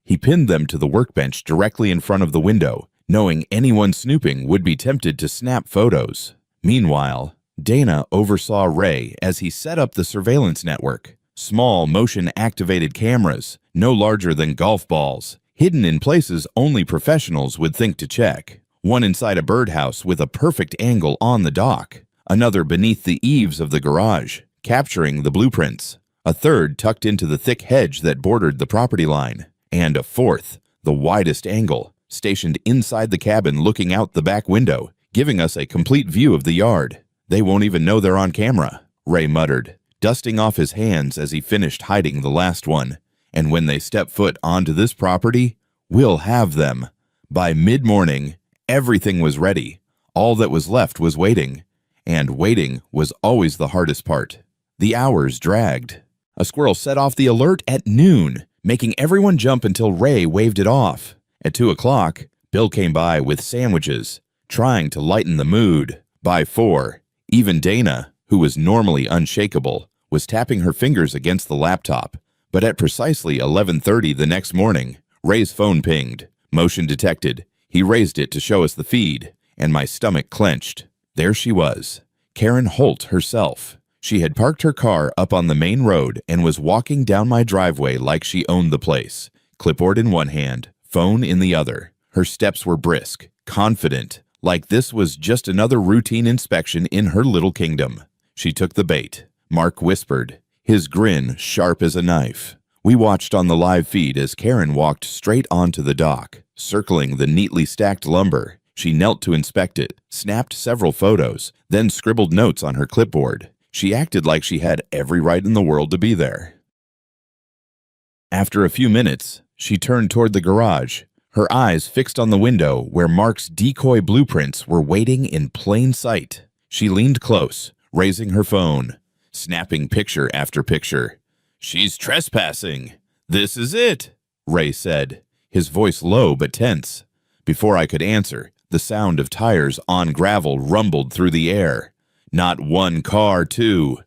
He pinned them to the workbench directly in front of the window, knowing anyone snooping would be tempted to snap photos. Meanwhile, Dana oversaw Ray as he set up the surveillance network. Small, motion-activated cameras, no larger than golf balls, hidden in places only professionals would think to check. One inside a birdhouse with a perfect angle on the dock. Another beneath the eaves of the garage, capturing the blueprints. A third tucked into the thick hedge that bordered the property line. And a fourth, the widest angle, stationed inside the cabin looking out the back window, giving us a complete view of the yard. They won't even know they're on camera, Ray muttered, dusting off his hands as he finished hiding the last one. And when they step foot onto this property, we'll have them. By mid-morning, everything was ready. All that was left was waiting. And waiting was always the hardest part. The hours dragged. A squirrel set off the alert at noon, making everyone jump until Ray waved it off. At 2 o'clock, Bill came by with sandwiches, trying to lighten the mood. By 4, even Dana, who was normally unshakable, was tapping her fingers against the laptop. But at precisely 11:30 the next morning, Ray's phone pinged. Motion detected. He raised it to show us the feed, and my stomach clenched. There she was, Karen Holt herself. She had parked her car up on the main road and was walking down my driveway like she owned the place, clipboard in one hand, phone in the other. Her steps were brisk, confident, like this was just another routine inspection in her little kingdom. She took the bait. Mark whispered, his grin sharp as a knife. We watched on the live feed as Karen walked straight onto the dock, circling the neatly stacked lumber. She knelt to inspect it, snapped several photos, then scribbled notes on her clipboard. She acted like she had every right in the world to be there. After a few minutes, she turned toward the garage, her eyes fixed on the window where Mark's decoy blueprints were waiting in plain sight. She leaned close, raising her phone, snapping picture after picture. "She's trespassing. This is it," Ray said, his voice low but tense. Before I could answer, the sound of tires on gravel rumbled through the air. Not one car, too.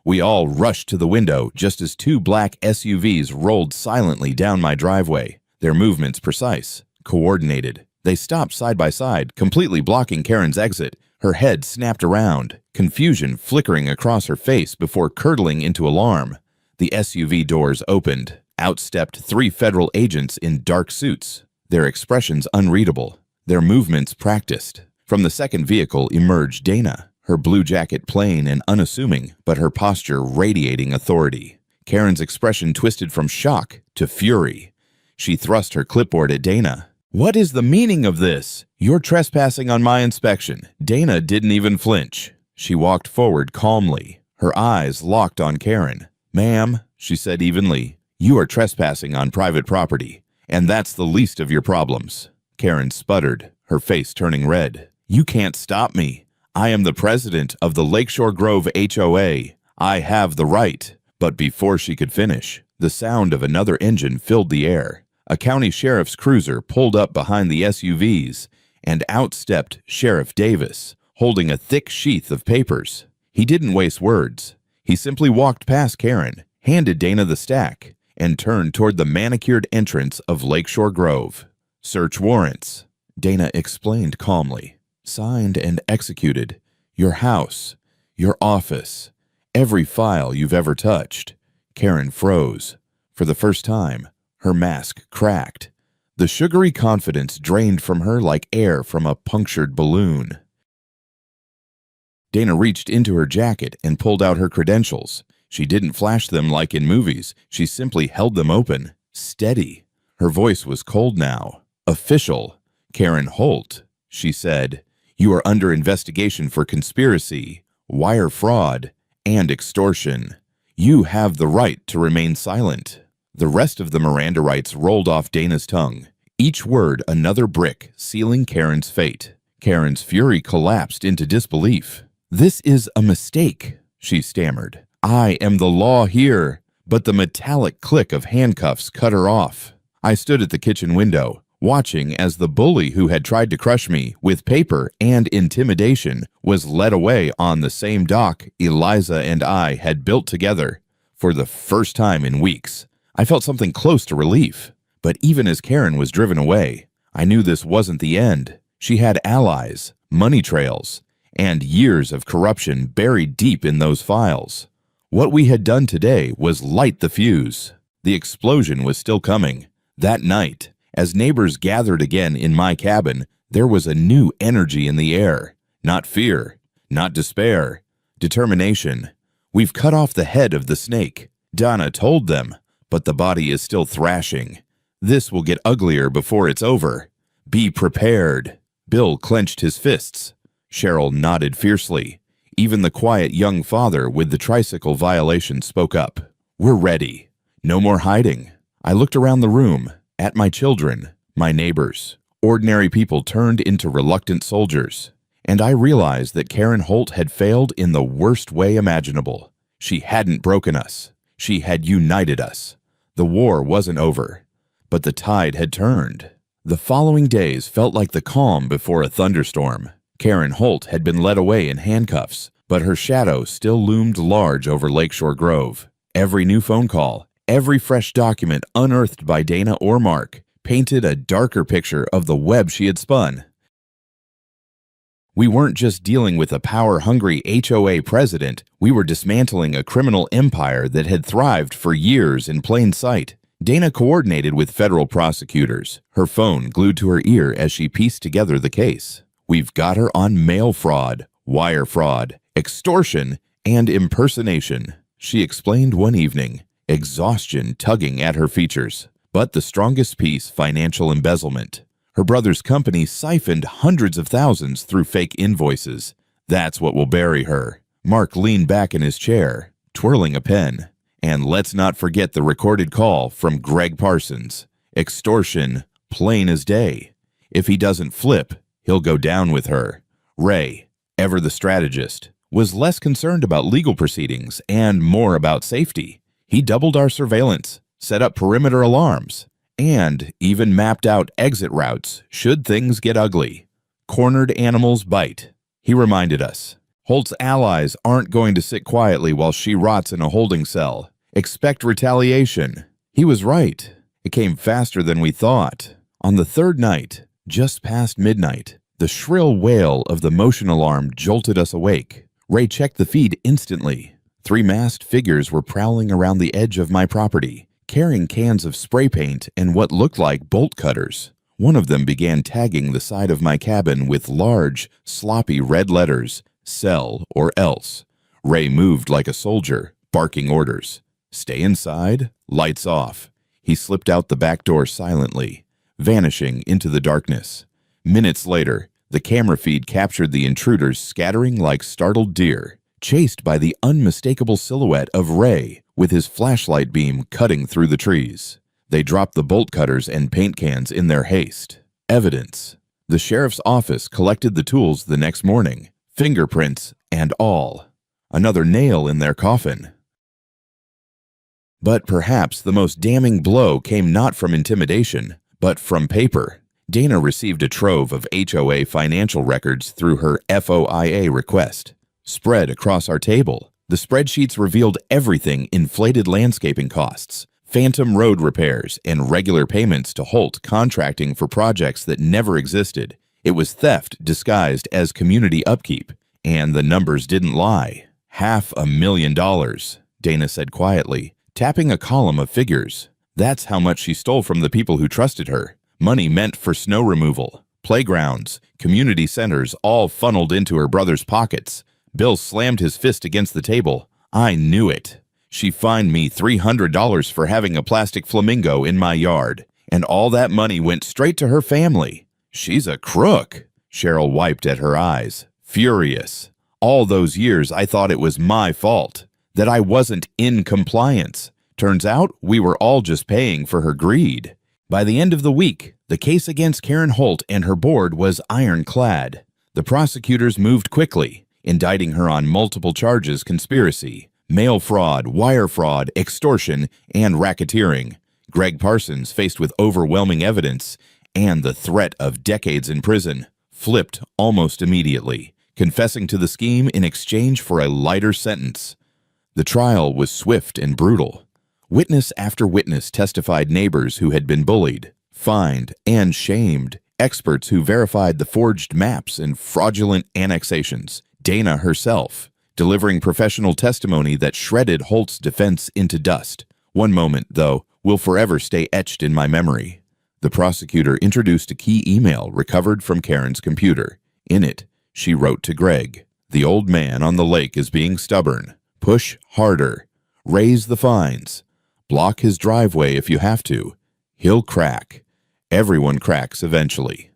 We all rushed to the window just as 2 black SUVs rolled silently down my driveway, their movements precise, coordinated. They stopped side by side, completely blocking Karen's exit. Her head snapped around, confusion flickering across her face before curdling into alarm. The SUV doors opened. Out stepped 3 federal agents in dark suits, their expressions unreadable, their movements practiced. From the second vehicle emerged Dana, her blue jacket plain and unassuming, but her posture radiating authority. Karen's expression twisted from shock to fury. She thrust her clipboard at Dana. "What is the meaning of this? You're trespassing on my inspection." Dana didn't even flinch. She walked forward calmly, her eyes locked on Karen. "Ma'am," she said evenly, "you are trespassing on private property, and that's the least of your problems." Karen sputtered, her face turning red. "You can't stop me. I am the president of the Lakeshore Grove HOA. I have the right." But before she could finish, the sound of another engine filled the air. A county sheriff's cruiser pulled up behind the SUVs, and out stepped Sheriff Davis, holding a thick sheath of papers. He didn't waste words. He simply walked past Karen, handed Dana the stack, and turned toward the manicured entrance of Lakeshore Grove. "Search warrants," Dana explained calmly. "Signed and executed. Your house, your office, every file you've ever touched." Karen froze. For the first time, her mask cracked. The sugary confidence drained from her like air from a punctured balloon. Dana reached into her jacket and pulled out her credentials. She didn't flash them like in movies. She simply held them open, steady. Her voice was cold now. "Official. Karen Holt," she said. "You are under investigation for conspiracy, wire fraud, and extortion. You have the right to remain silent." The rest of the Miranda rights rolled off Dana's tongue, each word another brick sealing Karen's fate. Karen's fury collapsed into disbelief. "This is a mistake," she stammered. "I am the law here." But the metallic click of handcuffs cut her off. I stood at the kitchen window, watching as the bully who had tried to crush me with paper and intimidation was led away on the same dock Eliza and I had built together. For the first time in weeks, I felt something close to relief. But even as Karen was driven away, I knew this wasn't the end. She had allies, money trails, and years of corruption buried deep in those files. What we had done today was light the fuse. The explosion was still coming. That night, as neighbors gathered again in my cabin, there was a new energy in the air. Not fear, not despair, determination. We've cut off the head of the snake, Donna told them, but the body is still thrashing. This will get uglier before it's over. Be prepared. Bill clenched his fists. Cheryl nodded fiercely. Even the quiet young father with the tricycle violation spoke up. We're ready. No more hiding. I looked around the room, at my children, my neighbors. Ordinary people turned into reluctant soldiers. And I realized that Karen Holt had failed in the worst way imaginable. She hadn't broken us. She had united us. The war wasn't over, but the tide had turned. The following days felt like the calm before a thunderstorm. Karen Holt had been led away in handcuffs, but her shadow still loomed large over Lakeshore Grove. Every new phone call, every fresh document unearthed by Dana or Mark, painted a darker picture of the web she had spun. We weren't just dealing with a power-hungry HOA president, we were dismantling a criminal empire that had thrived for years in plain sight. Dana coordinated with federal prosecutors, her phone glued to her ear as she pieced together the case. We've got her on mail fraud, wire fraud, extortion, and impersonation, she explained one evening, exhaustion tugging at her features. But the strongest piece, financial embezzlement. Her brother's company siphoned hundreds of thousands through fake invoices. That's what will bury her. Mark leaned back in his chair, twirling a pen. And let's not forget the recorded call from Greg Parsons. Extortion, plain as day. If he doesn't flip, he'll go down with her. Ray, ever the strategist, was less concerned about legal proceedings and more about safety. He doubled our surveillance, set up perimeter alarms, and even mapped out exit routes should things get ugly. Cornered animals bite, he reminded us. Holt's allies aren't going to sit quietly while she rots in a holding cell. Expect retaliation. He was right. It came faster than we thought. On the third night, just past midnight, the shrill wail of the motion alarm jolted us awake. Ray checked the feed instantly. 3 masked figures were prowling around the edge of my property, carrying cans of spray paint and what looked like bolt cutters. One of them began tagging the side of my cabin with large, sloppy red letters, "Sell or else." Ray moved like a soldier, barking orders. Stay inside, lights off. He slipped out the back door silently, vanishing into the darkness. Minutes later, the camera feed captured the intruders scattering like startled deer, chased by the unmistakable silhouette of Ray with his flashlight beam cutting through the trees. They dropped the bolt cutters and paint cans in their haste. Evidence. The sheriff's office collected the tools the next morning, fingerprints and all. Another nail in their coffin. But perhaps the most damning blow came not from intimidation, but from paper. Dana received a trove of HOA financial records through her FOIA request. Spread across our table, the spreadsheets revealed everything: inflated landscaping costs, phantom road repairs, and regular payments to Holt contracting for projects that never existed. It was theft disguised as community upkeep, and the numbers didn't lie. $500,000, Dana said quietly, tapping a column of figures. That's how much she stole from the people who trusted her. Money meant for snow removal, playgrounds, community centers, all funneled into her brother's pockets. Bill slammed his fist against the table. I knew it. She fined me $300 for having a plastic flamingo in my yard, and all that money went straight to her family. She's a crook. Cheryl wiped at her eyes, furious. All those years I thought it was my fault, that I wasn't in compliance. Turns out we were all just paying for her greed. By the end of the week, the case against Karen Holt and her board was ironclad. The prosecutors moved quickly, indicting her on multiple charges: conspiracy, mail fraud, wire fraud, extortion, and racketeering. Greg Parsons, faced with overwhelming evidence and the threat of decades in prison, flipped almost immediately, confessing to the scheme in exchange for a lighter sentence. The trial was swift and brutal. Witness after witness testified: neighbors who had been bullied, fined, and shamed, experts who verified the forged maps and fraudulent annexations, Dana herself, delivering professional testimony that shredded Holt's defense into dust. One moment, though, will forever stay etched in my memory. The prosecutor introduced a key email recovered from Karen's computer. In it, she wrote to Greg, "The old man on the lake is being stubborn. Push harder. Raise the fines. Block his driveway if you have to. He'll crack. Everyone cracks eventually.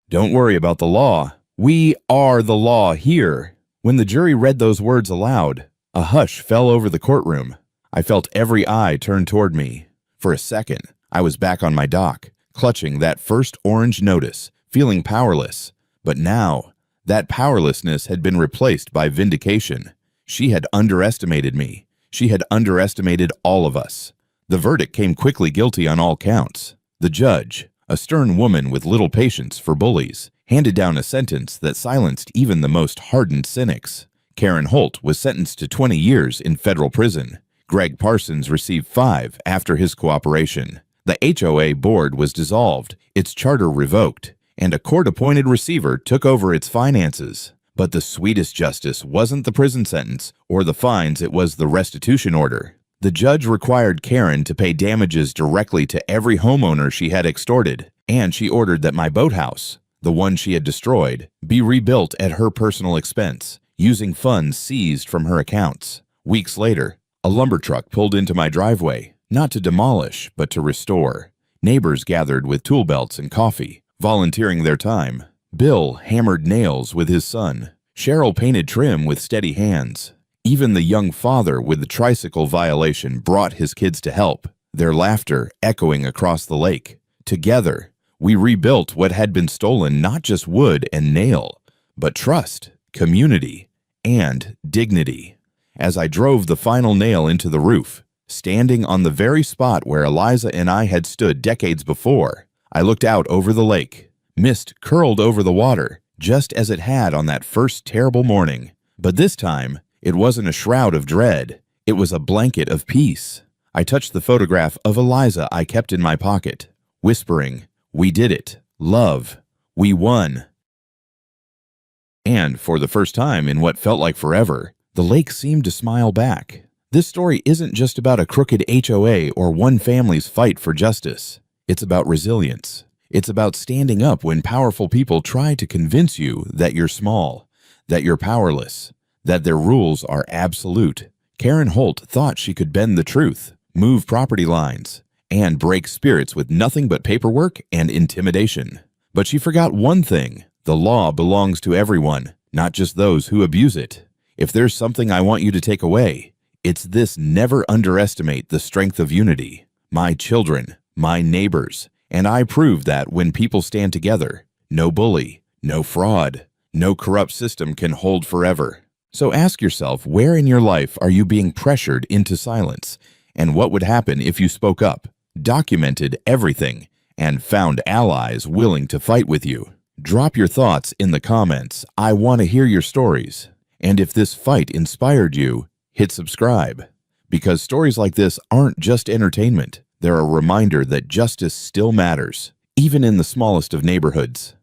Don't worry about the law. We are the law here." When the jury read those words aloud, a hush fell over the courtroom. I felt every eye turn toward me. For a second, I was back on my dock, clutching that first orange notice, feeling powerless. But now, that powerlessness had been replaced by vindication. She had underestimated me. She had underestimated all of us. The verdict came quickly guilty on all counts. The judge, a stern woman with little patience for bullies, handed down a sentence that silenced even the most hardened cynics. Karen Holt was sentenced to 20 years in federal prison. Greg Parsons received 5 after his cooperation. The HOA board was dissolved, its charter revoked, and a court-appointed receiver took over its finances. But the sweetest justice wasn't the prison sentence or the fines, it was the restitution order. The judge required Karen to pay damages directly to every homeowner she had extorted, and she ordered that my boathouse, the one she had destroyed, be rebuilt at her personal expense, using funds seized from her accounts. Weeks later, a lumber truck pulled into my driveway, not to demolish, but to restore. Neighbors gathered with tool belts and coffee, volunteering their time. Bill hammered nails with his son. Cheryl painted trim with steady hands. Even the young father with the tricycle violation brought his kids to help, their laughter echoing across the lake. Together, we rebuilt what had been stolen, not just wood and nail, but trust, community, and dignity. As I drove the final nail into the roof, standing on the very spot where Eliza and I had stood decades before, I looked out over the lake. Mist curled over the water, just as it had on that first terrible morning. But this time, it wasn't a shroud of dread. It was a blanket of peace. I touched the photograph of Eliza I kept in my pocket, whispering, "We did it. Love. We won." And for the first time in what felt like forever, the lake seemed to smile back. This story isn't just about a crooked HOA or one family's fight for justice. It's about resilience. It's about standing up when powerful people try to convince you that you're small, that you're powerless, that their rules are absolute. Karen Holt thought she could bend the truth, move property lines, and break spirits with nothing but paperwork and intimidation. But she forgot one thing: the law belongs to everyone, not just those who abuse it. If there's something I want you to take away, it's this: never underestimate the strength of unity. My children, my neighbors, and I proved that when people stand together, no bully, no fraud, no corrupt system can hold forever. So ask yourself, where in your life are you being pressured into silence? And what would happen if you spoke up, documented everything, and found allies willing to fight with you? Drop your thoughts in the comments. I want to hear your stories. And if this fight inspired you, hit subscribe. Because stories like this aren't just entertainment. They're a reminder that justice still matters, even in the smallest of neighborhoods.